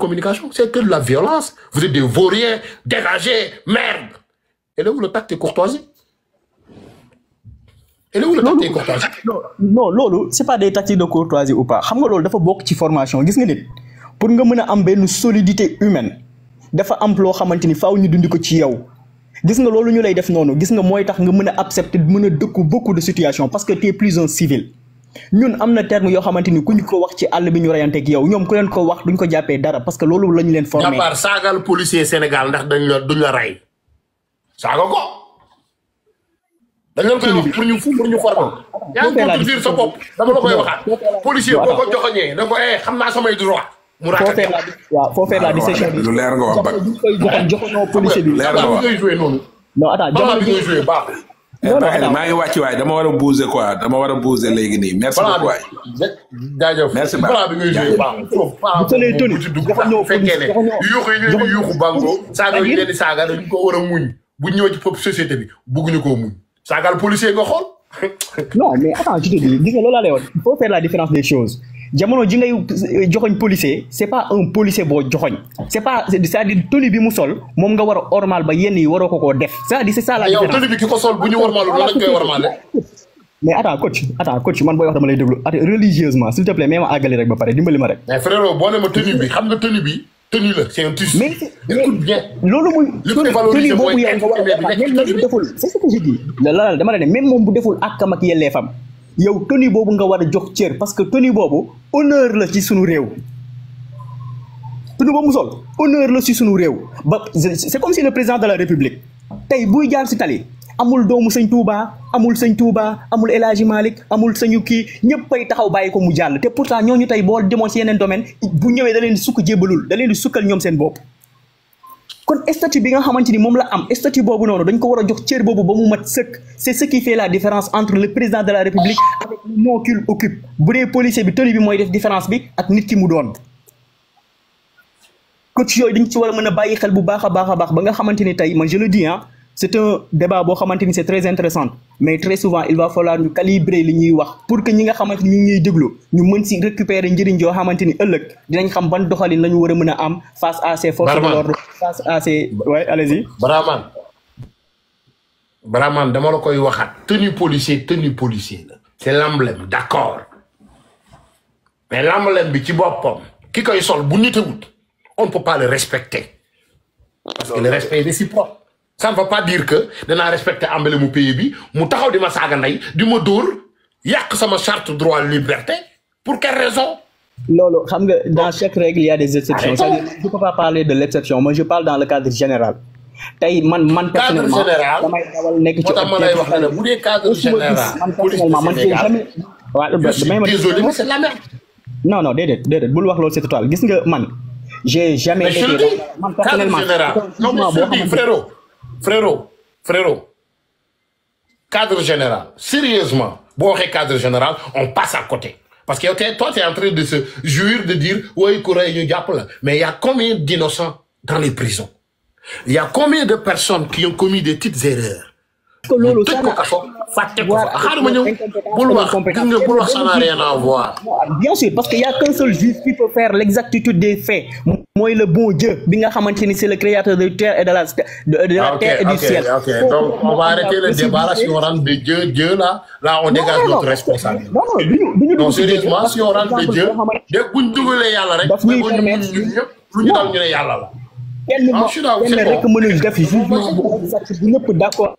communication. C'est que de la violence. Vous êtes des vauriens, dégagés, merde. Et là où le tact et courtoisie? Et là où le tact et courtoisie? Non, lolo, c'est pas des tactiques de courtoisie ou pas. Xam nga lolo dafa bok ci formation. Gis nga nit pour nga mëna am ben solidité humaine dafa am lo xamanteni faaw ñu dundi ko ci yow. Gis nga lolu ñu lay def nonu, gis nga moy tax nga mëna accepter mëna dëkku beaucoup de situations parce que tu es plus un civil. Ñun amna terme yo xamanteni kuñ ko wax ci all bi ñu rayante ak yow ñom ku leen ko wax duñ ko jappé dara parce que lolu lañu leen formé. Japar sagal policier Sénégal ndax duñ la ray. Saga ko. Dañ leen koy wax pour ñu former. Ya ngi ko dire sa bop dama la koy waxat. Policier boko joxoñé da ko xamna samay droit. Faut faire la dissection. Lu leer nga wax bak. Joxono policier bi. Leer nga wax. Non attends, jamono bi ngay jouer baax. maa ngi wàcc waay dama war a bouger quoi dama war a bouger léegi nii merci beaucoup waay. jaajëf merci balaa bi ngay jouer baax. bu tëlee toni dafa ñëw fekkee ne yuuxu yi ñu yuuxu bango saaga yi leen di saaga dañ ko war a muñ bu ñëw ci pop société bi bugguñu koo muñ saagal policier nga xool. Non mais attends je te dis gis nga loolu laa lay wax il faut faire la différence des choses. Jamono ji ngay joxoñ policier c'est pas un policier boo joxoñ c'est pas c'est-à-dire tenue bi mu sol moom nga war a ormal ba yenn yi waroo ko def c'est-à-dire c'est ça la différence. yow tenue bi ki ko sol bu ñu warmal loolu lañ koy warmal. Mais attends coach man booy wax dama lay déglu religieusement s'il te plaît mais ma àggali rek ba pare dimbali ma rek. Mais frérot boo ne ma tenue bi xam nga tenue bi tenue la c'est un tissu. Mais écoute bien. loolu muy tenue boobu yow nga war a même bu deful c'est ce que je dis la dama la ne même moom bu deful àkkam ak yelleefam yow tenue boobu nga war a jox cër parce que tenue boobu honneur la ci sunu réew tenue boobu mu sol honneur la ci sunu réew ba c'est comme si le président de la république tey buy jaar ci tali amul doomu sëñ Touba amul El Hadji Malick amul sëñu kii ñëppay taxaw bàyyi ko mu jàll te pourtant ñooñu tey boo demoon ci yeneen domaine bu ñëwee da leen di sukk jébbalul da leen di sukkal ñoom seen bopp kon statut bi nga xamante ni moom la am statut boobu noonu dañ ko war a jox cër boobu ba mu mat sëkk c'est ce qui fait la différence entre le président de la république avec le nom qu'il occupe bu dee policier bi tenue bi mooy def différence bi ak nit ki mu doon coach yooyu dañ ci war a mën a bàyyi xel bu baax a baax ba nga xamante ni tey man je le dis c'est un débat boo xamante ni c'est très intéressant mais très souvent il va falloir ñu calibrer li ñuy wax pour que ñi nga xamante ni ñu ngi ñuy déglu ñu mën si récupérer njëriñ joo xamante ni ëllëg dinañ xam ban doxalin la ñu war a mën a am face à ces forces de l'ordre face à ces ouais allez-y. Braman dama la koy waxaat tenue policier la c'est l'emblème d'accord mais l'emblème bi ci boppam ki koy sol bu nitewut on ne peut pas le respecter parce que le respect est réciproque. Ça ne veut pas dire que danaa respecter emblème mu pays bi mu taxaw di ma saaga ndey di ma dóor yàq sama charte droit liberté pour quelle raison. Loolu xam nga dans chaque règle il y a des exceptions. C'est-à-dire je ne peux pas parler de l'exception moi je parle dans le cadre général. Tey man personnellement damay dawal nekk ci moo tax ma lay wax ne bu dee cadre général man personnellement man j'ai jamais désolé mais c'est la merde. Non déedéet bul wax loolu c'est total gis nga man j'ai jamais été man personnellement frérot cadre général sérieusement bon cadre général on passe à côté parce que toi tu es en train de se jouir de dire oui courage ñu jàpp la mais il y a combien d'innocents dans les prisons il y a combien de personnes qui ont commis des petites erreurs que loolu fàtte ko xaaral ma ñëw bul wax ça n'a rien à voir. Bien sûr parce que y a qu'un seul juge qui peut faire l'exactitude des faits mooy le bon Dieu bi nga xamante ni c'est le créateur de terre et de la terre et du ciel. Ok donc on va arrêter le débat là si on rentre de Dieu là on dégage notre responsabilité. Non sérieusement si on rentre de Dieu dès buñ dugalee yàlla rek lu ñu dal ñu ne yàlla la. kenn rek mënul def jugement bu exact bu ñëpp d'accord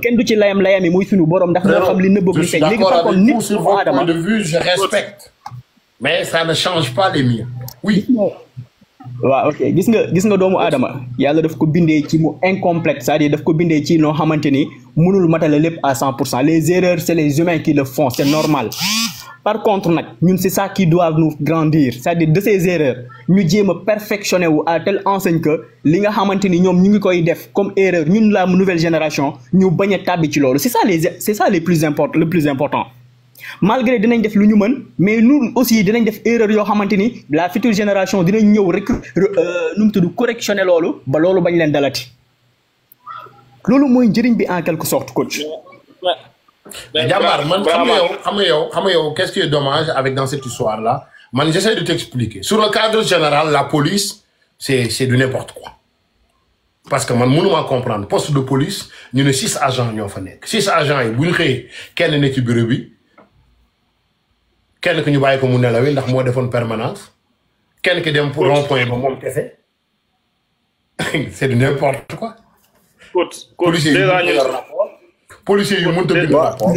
kenn du ci layami muy sunu borom ndax moo xam li nëbb bu feeñ léegi par contre nit sur votre point de vue je respecte mais ça ne change pas les miens oui. waaw ok gis nga doomu aadama yàlla daf ko bindee ci mu incomplète c'est-à-dire daf ko bindee ci noo xamante ni mënul matale lépp à 100%. Les erreurs c'est les humains qui le font c'est normal. Par contre nag ñun c'est ça qui doit nous grandir c'est-à-dire de ces erreurs ñu jéem a perfectionner wu à telle enseigne que li nga xamante ni ñoom ñu ngi koy def comme erreur ñun la nouvelle génération ñu bañ a tàbbi ci loolu c'est ça le plus important malgré dinañ def lu ñu mën mais nous aussi dinañ def erreur yoo xamante ni la future génération dinañ ñëw rek nu mu tudd correctionner loolu ba loolu bañ leen dalati loolu mooy njëriñ bi en quelque sorte coach. Jambar man xam nga yow qu'est-ce qui est dommage avec dans cette histoire là man j'essaie de t'expliquer sur le cadre général la police c'est du n'importe quoi. Parce que man mënuma comprendre poste de police ñu ne 6 agents ñoo fa nekk 6 agents yi bu ñu xëyee kenn ne ci bureau bi kenn ki ñu bàyyi ko mu nelawi ndax moo defoon permanence kenn ki dem pour rond-point ba moom kese c'est du n'importe quoi. policiers yi mënut a bind rapport.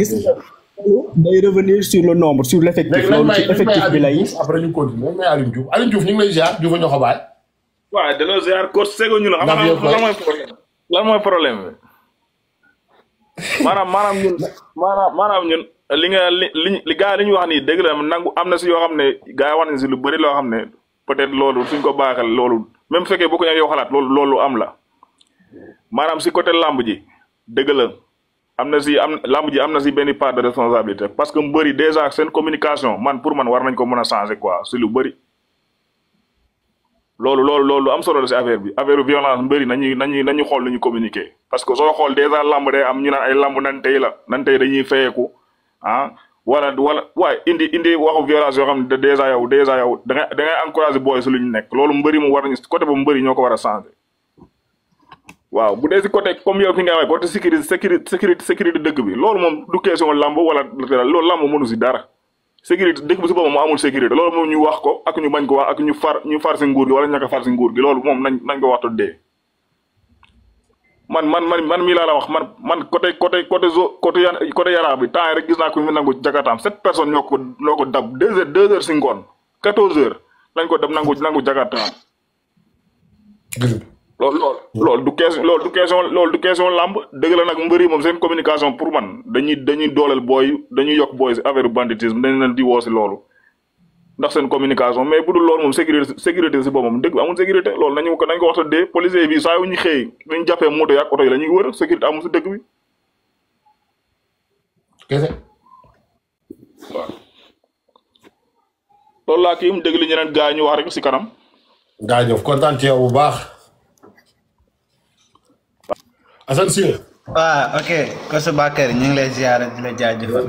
day revenir sur le nombre sur l'effectif. loolu ci effectif bi lay. après ñu continuer mais Alioune Diouf ñu ngi lay ziar Diouf ñoo ko bàyyi. waaw delloo ziar coach Sego ñu la. lan mooy problème bi. maanaam ñun li gars yi li ñu wax nii dëgg la nangu am na si yoo xam ne gars yi wax nañ si lu bëri loo xam ne peut-être loolu suñ ko baaxal loolu même fekkee boo ko yow xalaat loolu am la maanaam si côté lamb ji dëgg la lamb ji am na si benn part de responsabilité parce que mbëri déjà seen communication pour man war nañ ko mën a changer quoi si lu bëri. loolu am solo la si affaire violence mbëri nañu xool lu ñu communiquer parce que soo xool déjà lamb day am ñu naan ay lamb nan tey dañuy fayeeku wala waaye indi waxu violence yoo xam ne déjà yow da ngay encourager booy si lu ñu nekk loolu mbëri mu war nañu côté boobu mbëri ñoo ko war a changer waaw bu dee si côté comme yow fi nga waxee côté sécurité dëkk bi loolu moom du question lamb wala loolu lamb mënu si dara sécurité dëkk bi si boppam mu amul sécurité loolu moom ñu wax ko ak ñu bañ ko wax ak ñu far si nguur gi wala ñàkk a far si nguur gi loolu moom nañ ko waxtu dee man mii laa la wax man côté Yaraax bi temps yi rek gis naa ko fi nangu Jakartaam 7 personnes ñoo ko dab 2 heures si ngoon 14 heures lañ ko dab nangu Jakartaam loolu du question lamb dëgg la nag mbëri moom seen communication pour man dañuy dooleel dañuy yokk booy si affaire banditisme dañ leen di woo si loolu ndax seen communication mais bu dul loolu moom sécurité si boppam dëgg amul sécurité loolu nañ ko waxta dee policier bi saa yu ñu xëy nañ jàppee moto yi ak oto yi la ñuy wër sécurité amul si dëkk bi kese waaw loolu laa kii mu dégg li ñeneen gars yi ñu wax rek si kanam gaa ñëw kontaan ci yow bu baax Assane Sy. ok Koso Bakary ñu ngi lay ziar di la jaajëfal.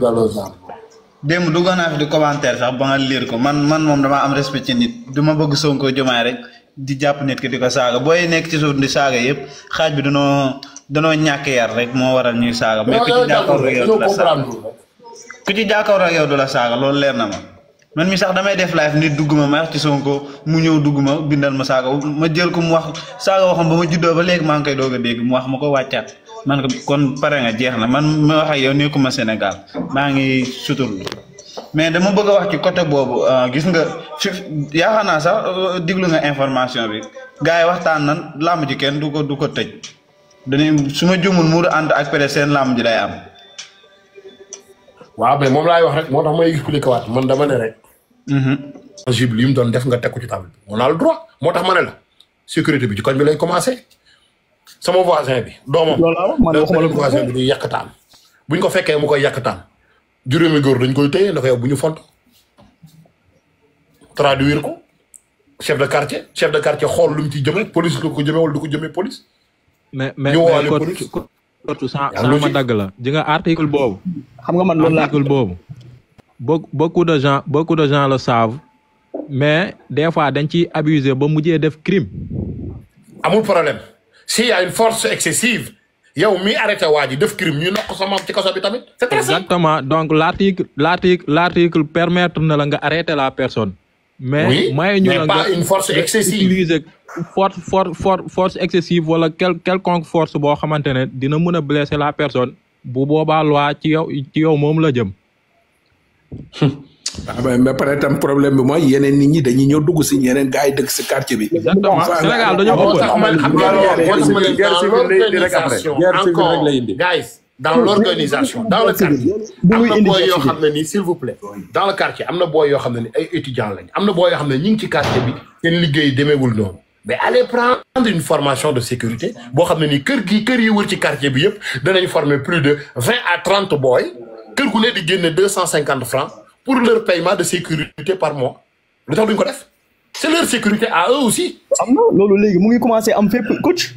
démb duggoon naa fi di commentaire sax ba nga lire ko man moom damaa am respect ci nit du ma bëgg Sonko Diomaye rek di jàpp nit ki di ko saaga booy nekk ci suuf di saaga yëpp xaaj bi danoo ñàkk yar rek moo waral ñuy saaga. mais ku ci jàkkaarloo ak yow du la saaga ku ci jàkkaarloo ak yow du la saaga loolu leer na ma. man mi sax damay def live nit dugg ma wax ci Sonko mu ñëw dugg ma bindal ma saaga ma jël ko mu wax saaga waxam ba ma juddoo ba léegi maa ngi koy doog a dégg mu wax ma ko wàccaat man ko kon pare nga jeex na man ma wax ak yow nekkuma Sénégal maa ngi suturlu mais dama bëgg a wax ci côté boobu gis nga yaakaar naa sax diglu nga information bi gars yi waxtaan nan làmb ji kenn du ko tëj dañuy su ma jumul mu ànd ak peut-être seen làmb ji day am. waaw mais moom laay wax rek moo tax may expliqué waat man dama ne rek. Jib li mu doon def nga teg ko ci table bi. on a le droit moo tax ma ne la sécurité bi ci koñ bi lay commencé sama voisin bi doomam. loolu voisin bi di yàqtaan buñ ko fekkee mu koy yàqtaan juróomi góor dañ koy téye ndax yow bu ñu font traduire ko chef de quartier xool lu mu ci jëmee police lu ko jëmee wala du ko jëmee police. mais surtout sans ma dagg la ji nga article boobu. xam nga man loolu la article boobu. beaucoup de gens le savent mais des fois dañ ciy abuser ba mujjee def crime. amul problème s'il y a une force excessive yow mi arrêté waa ji def crime ñu nokk sama ci kaso bi tamit. c'est très simple. Exactement donc l'article permettre na la nga arrêter la personne. mais may ñu la nga pas une force excessive. utiliser force excessive wala quelconque force boo xamante ne dina mën a blesser la personne bu boobaa loi ci yow moom la jëm. mais pare tam problème bi mooy yeneen nit ñi dañuy ñëw dugg si yeneen gars yi dëkk si quartier bi. exactement Sénégal dañoo dans l'organisation dans le quartier am na booy yoo xam ne nii s'il vous plaît dans le quartier am na booy yoo xam ne ni ay étudiants lañ am na booy yoo xam ne ñu ngi ci quartier bi seen liggéey demeewul noonu mais allez prendre une formation de sécurité boo xam ne nii kër yi wër ci quartier bi yëpp danañ former plus de 20 à 30 booy kër gu ne di génne 250 francs pour leur paiement de sécurité par mois lu tax duñ ko def c'est leur sécurité à eux aussi. am na loolu léegi mu ngi commencé am fépp coach.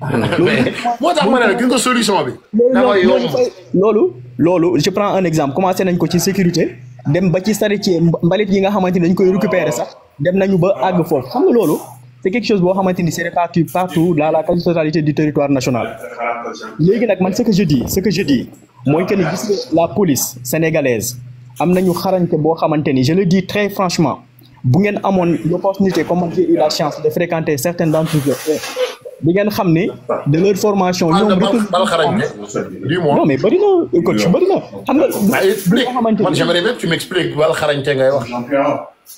moo tax ma ne la gis nga solution bi. loolu je prends un exemple commencé nañ ko ci sécurité dem ba ci charretier mbalit yi nga xamante ni dañ koy récupérer sax dem nañu ba àgg foofu xam nga loolu c'est quelque chose boo xamante ni c'est réparti partout dans la quasi-totalité du territoire national léegi nag man ce que je dis mooy que ni gis nga la police sénégalaise am nañu xarañte boo xamante ni je le dis très franchement bu ngeen amoon l'opportunité comme j'ai eu la chance de fréquenter certaines d'entre eux bi ngeen xam ne de leur formation ñoom non mais bëri na coach bëri na xam nga boo xamante ni j'aimerais bien que tu m'expliques bal xarañte ngay wax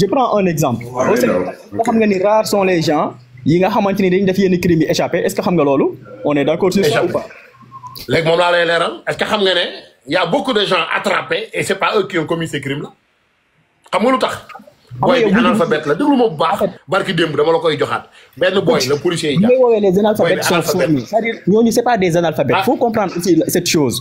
je prends un exemple au Sénégal nga xam nga ni rares sont les gens yi nga xamante ni dañu def yenn crimes yi échappé est-ce que xam nga loolu on est d'accord sur ça ou pas léegi moom laa lay leeral est-ce que xam nga ne y a beaucoup de gens attrapés et c'est pas eux qui ont commis ces crimes là xam nga lu tax boy bi analphabète la déglu ma bu baax barki démb dama la koy joxaat benn boy le policier yi les analphabètes sont fournis c'est-à-dire ñooñu c'est pas des analphabètes faut comprendre aussi cette chose